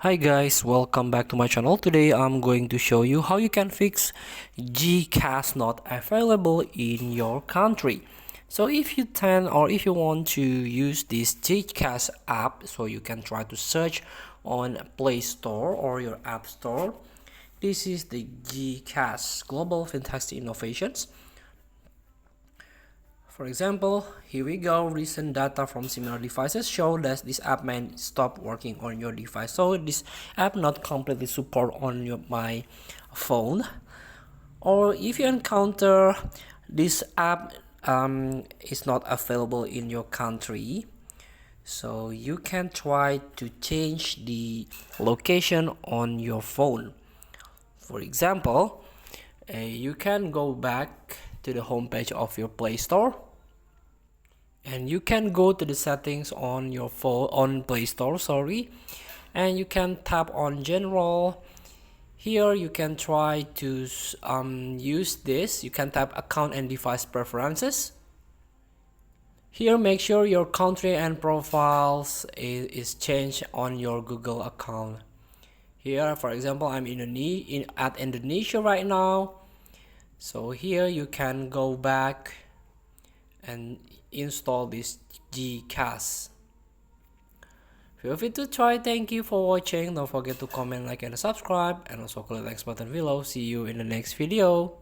Hi guys, welcome back to my channel. Today I'm going to show you how you can fix GCASH not available in your country. So if you if you want to use this GCASH app, so you can try to search on Play Store or your App Store. This is the GCASH Global Fantastic Innovations. For example, here we go. Recent data from similar devices show that this app may stop working on your device. So this app not completely support on my phone. Or if you encounter this app is not available in your country, so you can try to change the location on your phone. For example, you can go back to the home page of your Play Store, and you can go to the settings on your phone on Play Store, and you can tap on General. Here you can try to use this. You can tap Account and Device Preferences. Here make sure your country and profiles is changed on your Google account. Here, for example, I'm at Indonesia right now. So here you can go back and install this GCASH. Feel free to try. Thank you for watching. Don't forget to comment, like, and subscribe, and also click the next button below. See you in the next video.